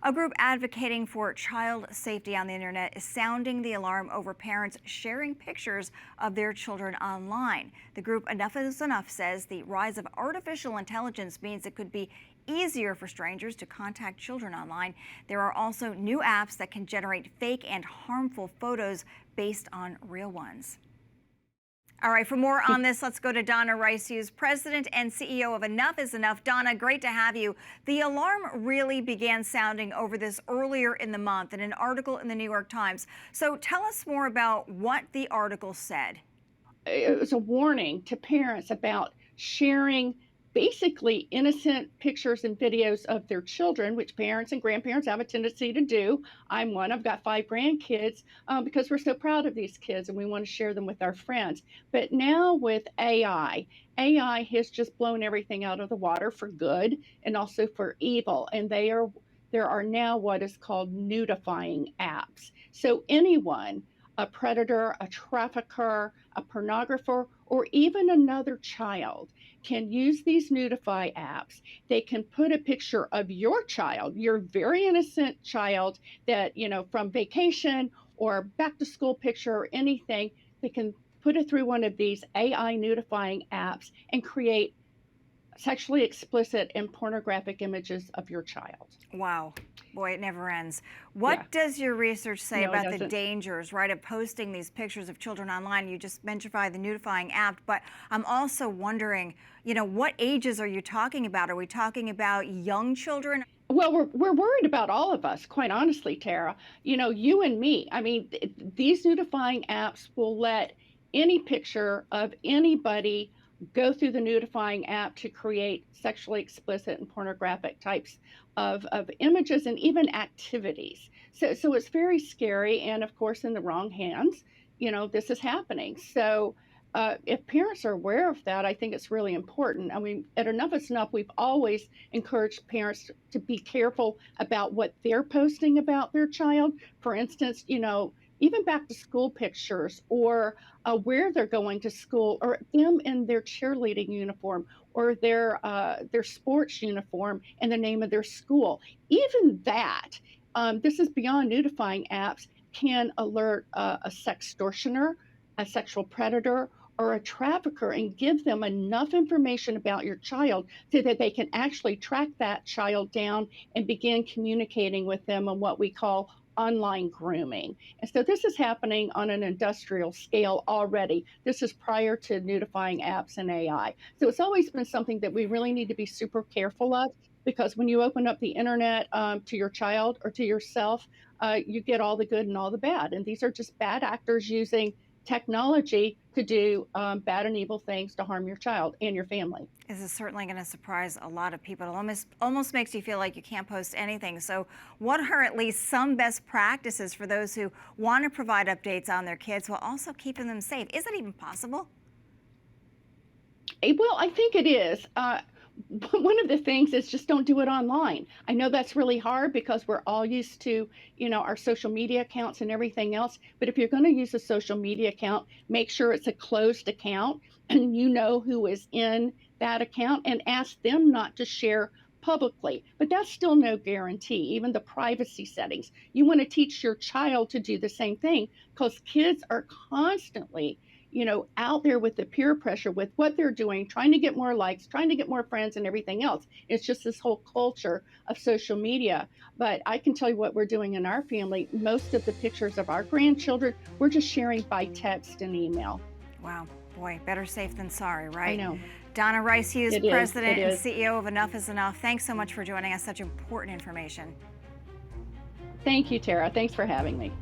A group advocating for child safety on the internet is sounding the alarm over parents sharing pictures of their children online. The group Enough is Enough says the rise of artificial intelligence means it could be easier for strangers to contact children online. There are also new apps that can generate fake and harmful photos based on real ones. All right, for more on this, let's go to Donna Rice Hughes, President and CEO of Enough is Enough. Donna, great to have you. The alarm really began sounding over this earlier in the month in an article in the New York Times. So tell us more about what the article said. It was a warning to parents about sharing basically innocent pictures and videos of their children, which parents and grandparents have a tendency to do. I'm one. I've got 5 grandkids because we're so proud of these kids and we want to share them with our friends. But now with AI has just blown everything out of the water for good and also for evil. And there are now what is called nudifying apps. So anyone, a predator, a trafficker, a pornographer, or even another child can use these nudify apps. They can put a picture of your child, your very innocent child that, from vacation or back to school picture or anything. They can put it through one of these AI nudifying apps and create sexually explicit and pornographic images of your child. Wow. Boy, it never ends. What does your research say about the dangers, right, of posting these pictures of children online? You just mentioned the nudifying app, but I'm also wondering, what ages are you talking about? Are we talking about young children? Well, we're worried about all of us, quite honestly, Tara. You and me. I mean, these nudifying apps will let any picture of anybody go through the nudifying app to create sexually explicit and pornographic types of images and even activities. So it's very scary. And of course, in the wrong hands, this is happening. So if parents are aware of that, I think it's really important. I mean, at Enough is Enough, we've always encouraged parents to be careful about what they're posting about their child. For instance, even back to school pictures or where they're going to school or them in their cheerleading uniform or their sports uniform and the name of their school. Even that, this is beyond nudifying apps, can alert a sextortioner, a sexual predator, or a trafficker and give them enough information about your child so that they can actually track that child down and begin communicating with them on what we call online grooming. And so this is happening on an industrial scale already. This is prior to nudifying apps and AI. So it's always been something that we really need to be super careful of, because when you open up the internet to your child or to yourself, you get all the good and all the bad. And these are just bad actors using technology to do bad and evil things to harm your child and your family. This is certainly going to surprise a lot of people. It almost makes you feel like you can't post anything. So what are at least some best practices for those who want to provide updates on their kids while also keeping them safe? Is it even possible? Well, I think it is. One of the things is just don't do it online. I know that's really hard because we're all used to, our social media accounts and everything else. But if you're going to use a social media account, make sure it's a closed account and you know who is in that account and ask them not to share publicly. But that's still no guarantee, even the privacy settings. You want to teach your child to do the same thing because kids are constantly out there with the peer pressure with what they're doing, trying to get more likes, trying to get more friends and everything else. It's just this whole culture of social media. But I can tell you what we're doing in our family. Most of the pictures of our grandchildren, we're just sharing by text and email. Wow. Boy, better safe than sorry, right? I know. Donna Rice Hughes, President and CEO of Enough is Enough. Thanks so much for joining us. Such important information. Thank you, Tara. Thanks for having me.